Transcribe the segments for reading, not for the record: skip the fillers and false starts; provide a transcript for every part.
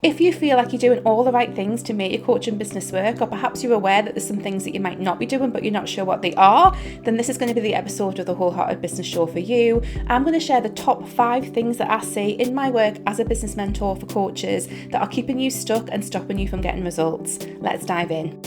If you feel like you're doing all the right things to make your coaching business work, or perhaps you're aware that there's some things that you might not be doing but you're not sure what they are, then this is going to be the episode of the Wholehearted Business Show for you. I'm going to share the top 5 things that I see in my work as a business mentor for coaches that are keeping you stuck and stopping you from getting results. Let's dive in.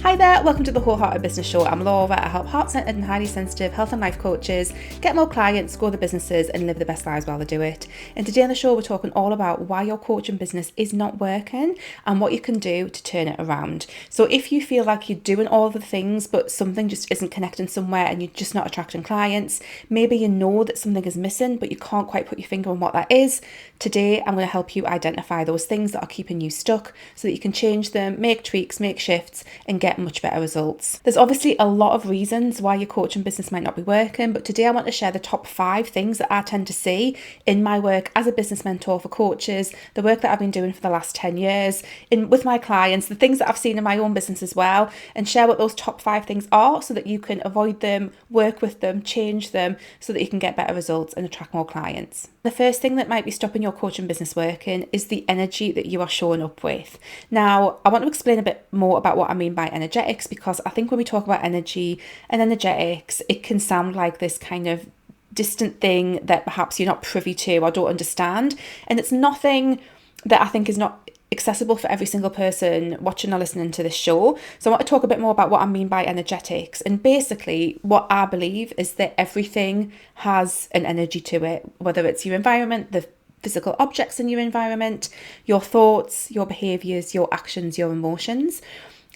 Hi there, welcome to the Wholehearted Business Show. I'm Laura. I help heart-centered and highly sensitive health and life coaches get more clients, grow their businesses and live the best lives while they do it. And today on the show we're talking all about why your coaching business is not working and what you can do to turn it around. So if you feel like you're doing all the things but something just isn't connecting somewhere and you're just not attracting clients, maybe you know that something is missing but you can't quite put your finger on what that is, today I'm going to help you identify those things that are keeping you stuck so that you can change them, make tweaks, make shifts and get much better results. There's obviously a lot of reasons why your coaching business might not be working, but today I want to share the top 5 things that I tend to see in my work as a business mentor for coaches, the work that I've been doing for the last 10 years, with my clients, the things that I've seen in my own business as well, and share what those top 5 things are so that you can avoid them, work with them, change them so that you can get better results and attract more clients. The first thing that might be stopping your coaching business working is the energy that you are showing up with. Now, I want to explain a bit more about what I mean by energetics, because I think when we talk about energy and energetics, it can sound like this kind of distant thing that perhaps you're not privy to or don't understand. And it's nothing that I think is not accessible for every single person watching or listening to this show. So I want to talk a bit more about what I mean by energetics. And basically what I believe is that everything has an energy to it, whether it's your environment, the physical objects in your environment, your thoughts, your behaviours, your actions, your emotions.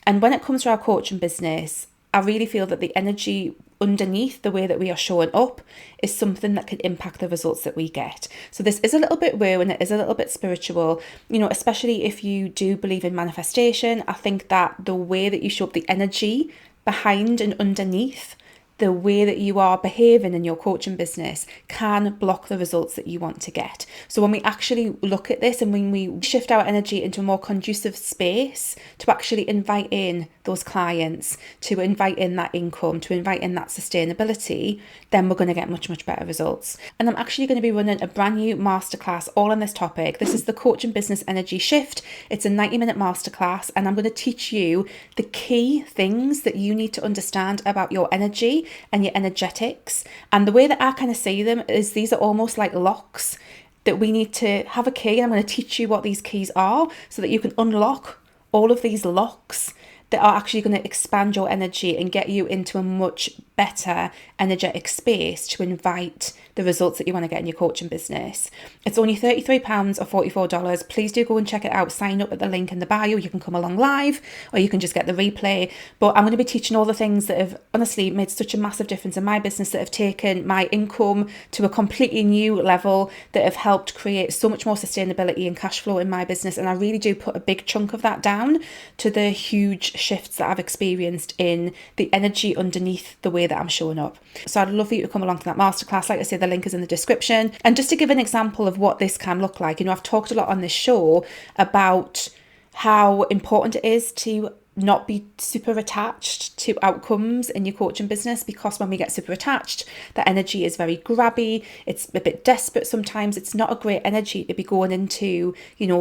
And when it comes to our coaching business, I really feel that the energy underneath the way that we are showing up is something that can impact the results that we get. So this is a little bit woo and it is a little bit spiritual, especially if you do believe in manifestation. I think that the way that you show up, the energy behind and underneath the way that you are behaving in your coaching business can block the results that you want to get. So when we actually look at this and when we shift our energy into a more conducive space to actually invite in those clients, to invite in that income, to invite in that sustainability, then we're going to get much, much better results. And I'm actually going to be running a brand new masterclass all on this topic. This is the Coaching Business Energy Shift. It's a 90-minute masterclass and I'm going to teach you the key things that you need to understand about your energy and your energetics. And the way that I kind of see them is these are almost like locks that we need to have a key, and I'm going to teach you what these keys are so that you can unlock all of these locks that are actually going to expand your energy and get you into a much better energetic space to invite the results that you want to get in your coaching business. It's only £33 or $44. Please do go and check it out. Sign up at the link in the bio. You can come along live or you can just get the replay. But I'm going to be teaching all the things that have honestly made such a massive difference in my business, that have taken my income to a completely new level, that have helped create so much more sustainability and cash flow in my business. And I really do put a big chunk of that down to the huge shifts that I've experienced in the energy underneath the way that I'm showing up. So I'd love for you to come along to that masterclass. Like I said, the link is in the description. And just to give an example of what this can look like, I've talked a lot on this show about how important it is to not be super attached to outcomes in your coaching business, because when we get super attached, the energy is very grabby, it's a bit desperate sometimes. It's not a great energy to be going into,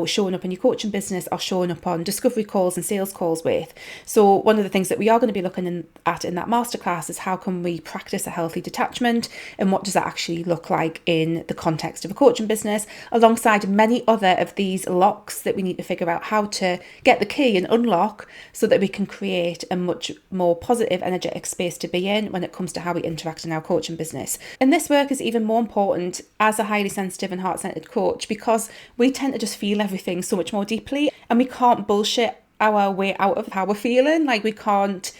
showing up in your coaching business or showing up on discovery calls and sales calls with. So one of the things that we are going to be looking at in that masterclass is how can we practice a healthy detachment, and what does that actually look like in the context of a coaching business, alongside many other of these locks that we need to figure out how to get the key and unlock so that we can create a much more positive, energetic space to be in when it comes to how we interact in our coaching business. And this work is even more important as a highly sensitive and heart-centered coach, because we tend to just feel everything so much more deeply, and we can't bullshit our way out of how we're feeling. Like, we can't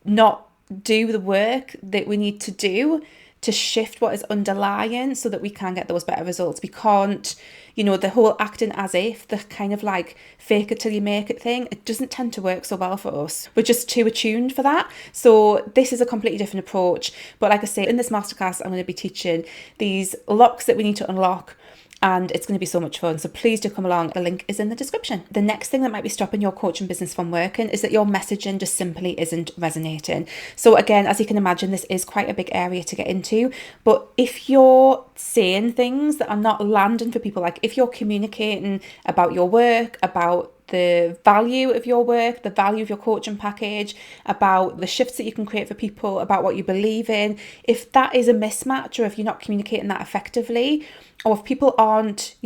not do the work that we need to do to shift what is underlying so that we can get those better results. We can't, the whole acting as if, the kind of like fake it till you make it thing, it doesn't tend to work so well for us. We're just too attuned for that. So this is a completely different approach. But like I say, in this masterclass, I'm going to be teaching these locks that we need to unlock, and it's going to be so much fun. So please do come along. The link is in the description. The next thing that might be stopping your coaching business from working is that your messaging just simply isn't resonating. So again, as you can imagine, this is quite a big area to get into, but if you're saying things that are not landing for people, like if you're communicating about your work, about the value of your work, the value of your coaching package, about the shifts that you can create for people, about what you believe in, if that is a mismatch, or if you're not communicating that effectively, or if people aren't,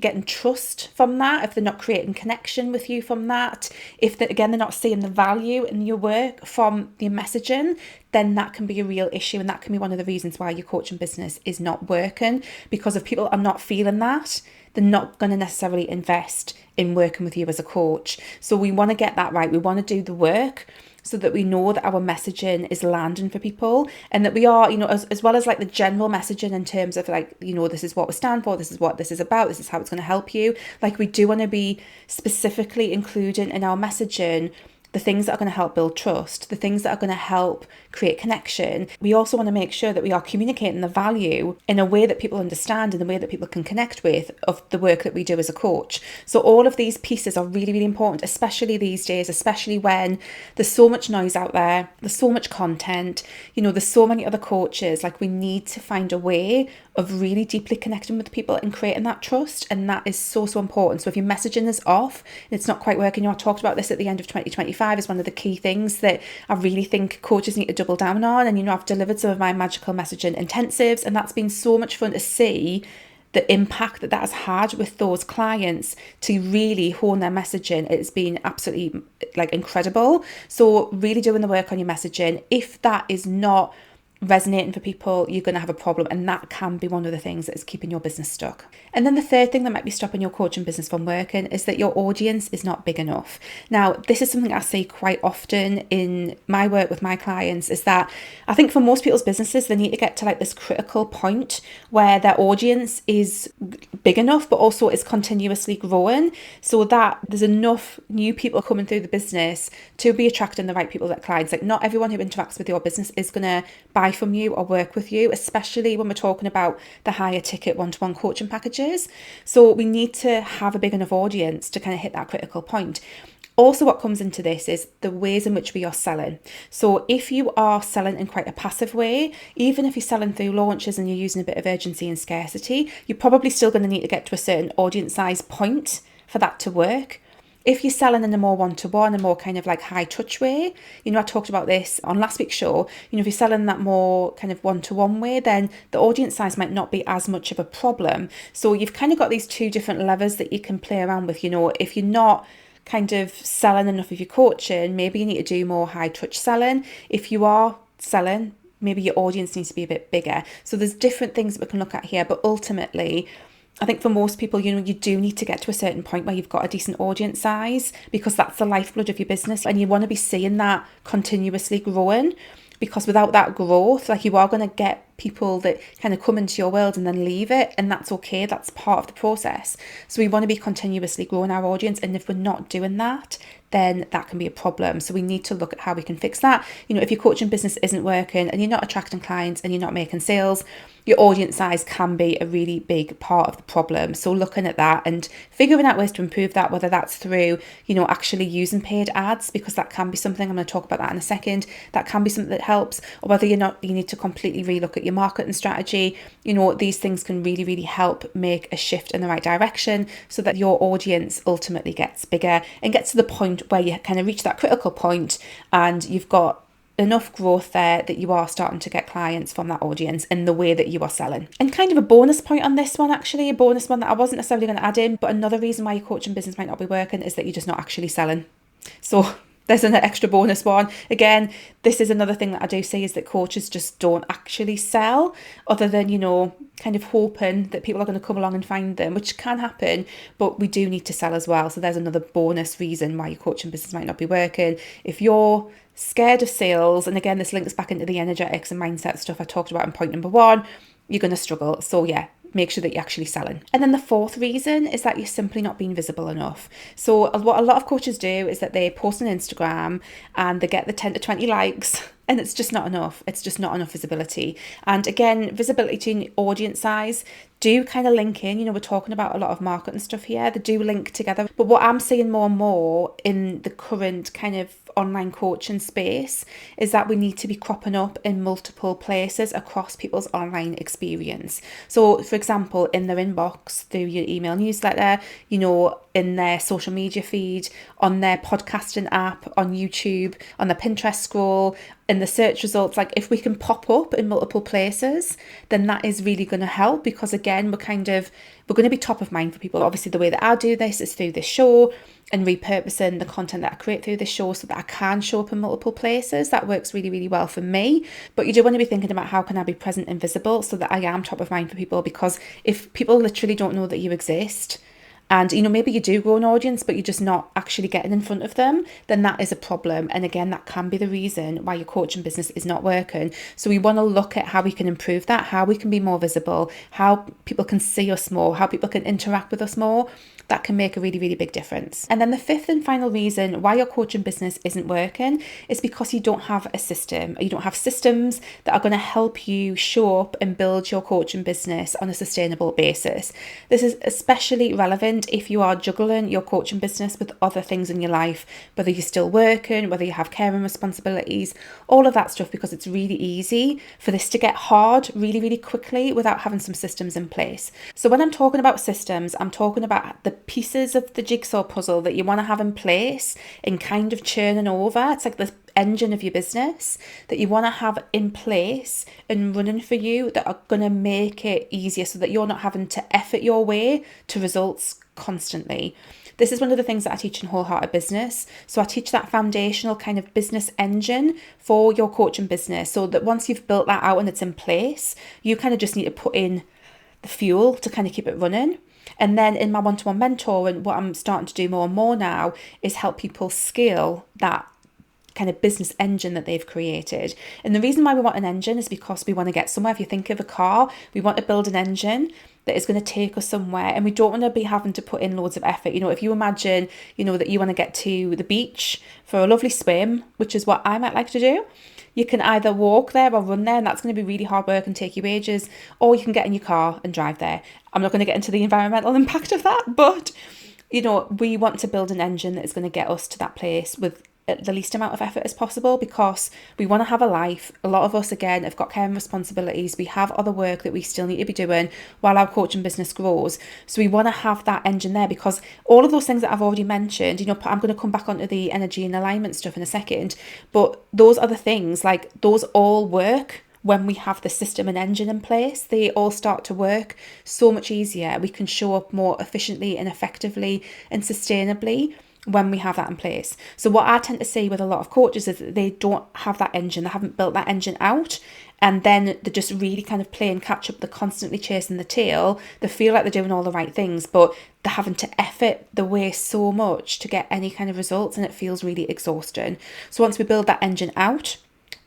getting trust from that, if they're not creating connection with you from that, if they're not seeing the value in your work from your messaging, then that can be a real issue, and that can be one of the reasons why your coaching business is not working. Because if people are not feeling that, they're not going to necessarily invest in working with you as a coach. So we want to get that right. We want to do the work so that we know that our messaging is landing for people, and that we are, as well as like the general messaging in terms of like, this is what we stand for, this is what this is about, this is how it's going to help you. Like, we do want to be specifically including in our messaging the things that are going to help build trust, the things that are going to help create connection. We also want to make sure that we are communicating the value in a way that people understand, in a way that people can connect with, of the work that we do as a coach. So all of these pieces are really, really important, especially these days, especially when there's so much noise out there, there's so much content, there's so many other coaches. Like, we need to find a way of really deeply connecting with people and creating that trust, and that is so, so important. So if your messaging is off and it's not quite working, I talked about this at the end of 2025 is one of the key things that I really think coaches need to double down on. And I've delivered some of my magical messaging intensives, and that's been so much fun to see the impact that has had with those clients to really hone their messaging. It's been absolutely incredible. So really doing the work on your messaging. If that is not resonating for people, you're going to have a problem, and that can be one of the things that is keeping your business stuck. And then the third thing that might be stopping your coaching business from working is that your audience is not big enough. Now, this is something I see quite often in my work with my clients, is that I think for most people's businesses, they need to get to like this critical point where their audience is big enough, but also is continuously growing, so that there's enough new people coming through the business to be attracting the right people, that clients. Like, not everyone who interacts with your business is going to buy from you or work with you, especially when we're talking about the higher ticket one-to-one coaching packages. So we need to have a big enough audience to kind of hit that critical point. Also, what comes into this is the ways in which we are selling. So if you are selling in quite a passive way, even if you're selling through launches and you're using a bit of urgency and scarcity, you're probably still going to need to get to a certain audience size point for that to work. If you're selling in a more one-to-one, a more kind of like high touch way, I talked about this on last week's show, if you're selling that more kind of one-to-one way, then the audience size might not be as much of a problem. So you've kind of got these two different levers that you can play around with. If you're not kind of selling enough of your coaching, maybe you need to do more high touch selling. If you are selling, maybe your audience needs to be a bit bigger. So there's different things that we can look at here, but ultimately, I think for most people, you do need to get to a certain point where you've got a decent audience size, because that's the lifeblood of your business, and you want to be seeing that continuously growing, because without that growth, you are going to get people that kind of come into your world and then leave it, and that's okay. That's part of the process. So we want to be continuously growing our audience, and if we're not doing that, then that can be a problem. So we need to look at how we can fix that. If your coaching business isn't working and you're not attracting clients and you're not making sales, your audience size can be a really big part of the problem. So looking at that and figuring out ways to improve that, whether that's through, actually using paid ads, because that can be something, I'm going to talk about that in a second, that can be something that helps, or whether you need to completely relook at your marketing strategy. These things can really, really help make a shift in the right direction, so that your audience ultimately gets bigger and gets to the point where you kind of reach that critical point and you've got enough growth there that you are starting to get clients from that audience in the way that you are selling. And kind of a bonus point on this one, actually, a bonus one that I wasn't necessarily going to add in, but another reason why your coaching business might not be working is that you're just not actually selling. So there's an extra bonus one. Again, this is another thing that I do see, is that coaches just don't actually sell, other than, kind of hoping that people are going to come along and find them, which can happen, but we do need to sell as well. So there's another bonus reason why your coaching business might not be working. If you're scared of sales, and again, this links back into the energetics and mindset stuff I talked about in point number 1, you're going to struggle. So yeah, make sure that you're actually selling. And then the fourth reason is that you're simply not being visible enough. So what a lot of coaches do is that they post on Instagram and they get the 10 to 20 likes, And it's just not enough. It's just not enough visibility. And again, visibility to audience size do kind of link in. We're talking about a lot of marketing stuff here. They do link together. But what I'm seeing more and more in the current kind of online coaching space is that we need to be cropping up in multiple places across people's online experience. So for example, in their inbox, through your email newsletter, in their social media feed, on their podcasting app, on YouTube, on the Pinterest scroll, in the search results. Like if we can pop up in multiple places, then that is really going to help, because again, we're going to be top of mind for people. Obviously, the way that I do this is through this show and repurposing the content that I create through this show so that I can show up in multiple places. That works really, really well for me. But you do want to be thinking about how can I be present and visible so that I am top of mind for people, because if people literally don't know that you exist, and maybe you do grow an audience but you're just not actually getting in front of them, then that is a problem. And again, that can be the reason why your coaching business is not working. So we want to look at how we can improve that, how we can be more visible, how people can see us more, how people can interact with us more. That can make a really, really big difference. And then the fifth and final reason why your coaching business isn't working is because you don't have a system. You don't have systems that are going to help you show up and build your coaching business on a sustainable basis. This is especially relevant if you are juggling your coaching business with other things in your life, whether you're still working, whether you have caring responsibilities, all of that stuff, because it's really easy for this to get hard really, really quickly without having some systems in place. So when I'm talking about systems, I'm talking about the pieces of the jigsaw puzzle that you want to have in place and kind of churning over. It's like the engine of your business that you want to have in place and running for you, that are going to make it easier so that you're not having to effort your way to results constantly. This is one of the things that I teach in Wholehearted Business. So I teach that foundational kind of business engine for your coaching business, so that once you've built that out and it's in place, you kind of just need to put in the fuel to kind of keep it running. And then in my one-to-one mentoring, what I'm starting to do more and more now is help people scale that kind of business engine that they've created. And the reason why we want an engine is because we want to get somewhere. If you think of a car, we want to build an engine that is going to take us somewhere, and we don't want to be having to put in loads of effort. If you imagine, that you want to get to the beach for a lovely swim, which is what I might like to do, you can either walk there or run there, and that's going to be really hard work and take you ages, or you can get in your car and drive there. I'm not going to get into the environmental impact of that, but, we want to build an engine that is going to get us to that place with the least amount of effort as possible, because we want to have a life. A lot of us, again, have got care and responsibilities. We have other work that we still need to be doing while our coaching business grows. So we want to have that engine there, because all of those things that I've already mentioned, I'm going to come back onto the energy and alignment stuff in a second, but those other things, like those all work when we have the system and engine in place. They all start to work so much easier. We can show up more efficiently and effectively and sustainably when we have that in place. So what I tend to see with a lot of coaches is that they don't have that engine. They haven't built that engine out, and then they're just really kind of playing catch up. They're constantly chasing the tail. They feel like they're doing all the right things, but they're having to effort the way so much to get any kind of results, and it feels really exhausting. So once we build that engine out,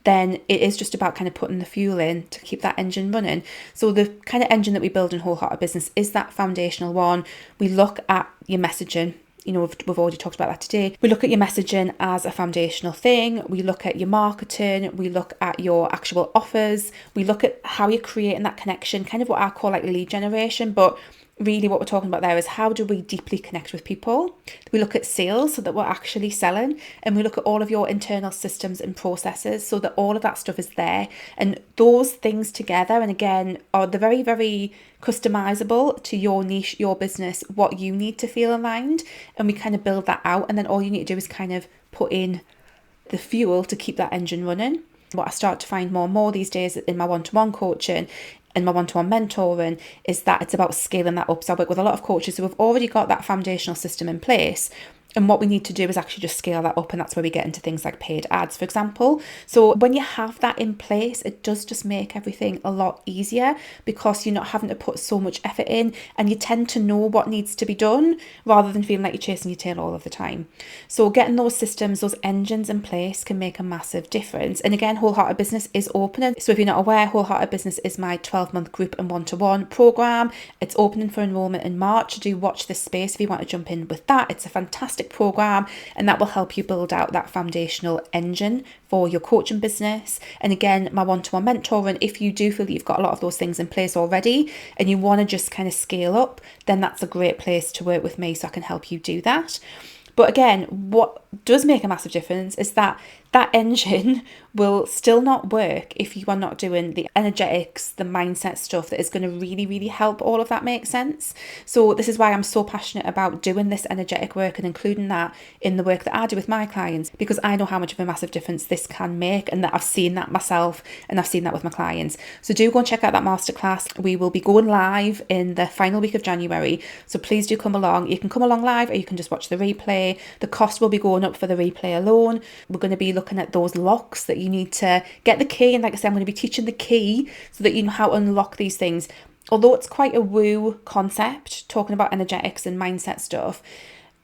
then it is just about kind of putting the fuel in to keep that engine running. So the kind of engine that we build in Wholehearted Business is that foundational one. We look at your messaging. We've already talked about that today. We look at your messaging as a foundational thing. We look at your marketing. We look at your actual offers. We look at how you're creating that connection, kind of what I call like lead generation. But really what we're talking about there is how do we deeply connect with people. We look at sales so that we're actually selling, and we look at all of your internal systems and processes so that all of that stuff is there. And those things together, and again, are the very, very customizable to your niche, your business, what you need to feel aligned. And we kind of build that out, and then all you need to do is kind of put in the fuel to keep that engine running. What I start to find more and more these days in my one-to-one coaching and my one-to-one mentoring is that it's about scaling that up. So I work with a lot of coaches who have already got that foundational system in place, and what we need to do is actually just scale that up, and that's where we get into things like paid ads, for example. So when you have that in place, it does just make everything a lot easier, because you're not having to put so much effort in, and you tend to know what needs to be done rather than feeling like you're chasing your tail all of the time. So getting those systems, those engines in place can make a massive difference. And again, Wholehearted Business is opening. So if you're not aware, Wholehearted Business is my 12-month group and one-to-one program. It's opening for enrollment in March. Do watch this space if you want to jump in with that. It's a fantastic fantastic program, and that will help you build out that foundational engine for your coaching business. And again, my one-to-one mentoring, if you do feel that you've got a lot of those things in place already and you want to just kind of scale up, then that's a great place to work with me, so I can help you do that. But again, what does make a massive difference is that engine will still not work if you are not doing the energetics, the mindset stuff that is going to really, really help all of that make sense. So this is why I'm so passionate about doing this energetic work and including that in the work that I do with my clients, because I know how much of a massive difference this can make, and that I've seen that myself and I've seen that with my clients. So do go and check out that masterclass. We will be going live in the final week of January. So please do come along. You can come along live or you can just watch the replay. The cost will be going up for the replay alone. We're going to be looking at those locks that you need to get the key. And like I said, I'm going to be teaching the key so that you know how to unlock these things. Although it's quite a woo concept, talking about energetics and mindset stuff,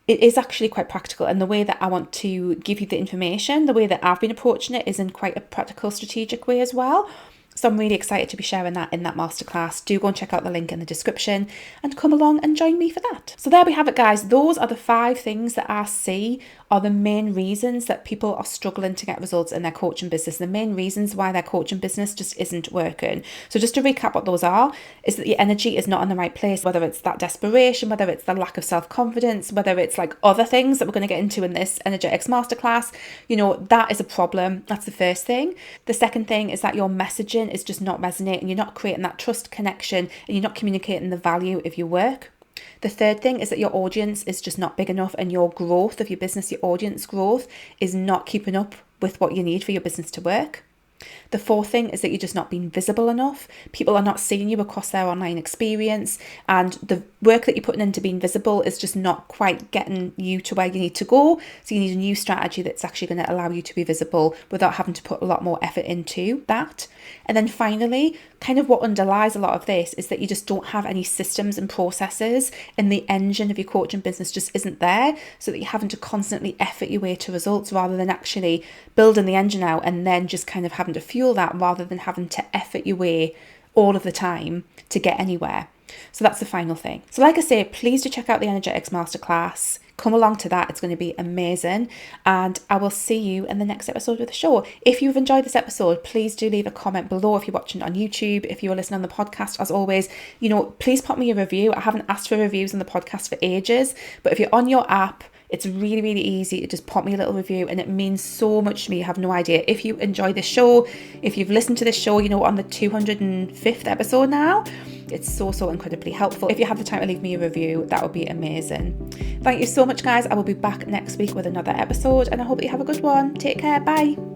it is actually quite practical. And the way that I want to give you the information, the way that I've been approaching it, is in quite a practical, strategic way as well. So I'm really excited to be sharing that in that masterclass. Do go and check out the link in the description and come along and join me for that. So there we have it, guys. Those are the 5 things that I see are the main reasons that people are struggling to get results in their coaching business, the main reasons why their coaching business just isn't working. So just to recap what those are, is that your energy is not in the right place, whether it's that desperation, whether it's the lack of self-confidence, whether it's like other things that we're going to get into in this energetics masterclass. You know, that is a problem. That's the first thing. The second thing is that your messaging is just not resonating. You're not creating that trust connection and you're not communicating the value of your work. The third thing is that your audience is just not big enough, and your growth of your business, your audience growth, is not keeping up with what you need for your business to work. The fourth thing is that you're just not being visible enough. People are not seeing you across their online experience, and the work that you're putting into being visible is just not quite getting you to where you need to go. So you need a new strategy that's actually going to allow you to be visible without having to put a lot more effort into that. And then finally, kind of what underlies a lot of this is that you just don't have any systems and processes, and the engine of your coaching business just isn't there, so that you're having to constantly effort your way to results rather than actually building the engine out and then just kind of having to fuel that, rather than having to effort your way all of the time to get anywhere. So that's the final thing. So like I say, please do check out the Energetics Masterclass. Come along to that. It's going to be amazing. And I will see you in the next episode of the show. If you've enjoyed this episode, please do leave a comment below if you're watching on YouTube. If you're listening on the podcast, as always, you know, please pop me a review. I haven't asked for reviews on the podcast for ages, but if you're on your app, it's really, really easy to just pop me a little review, and it means so much to me. You have no idea. If you enjoy this show, if you've listened to this show, you know, on the 205th episode now, it's so incredibly helpful. If you have the time to leave me a review, that would be amazing. Thank you so much, guys. I will be back next week with another episode, and I hope that you have a good one. Take care. Bye.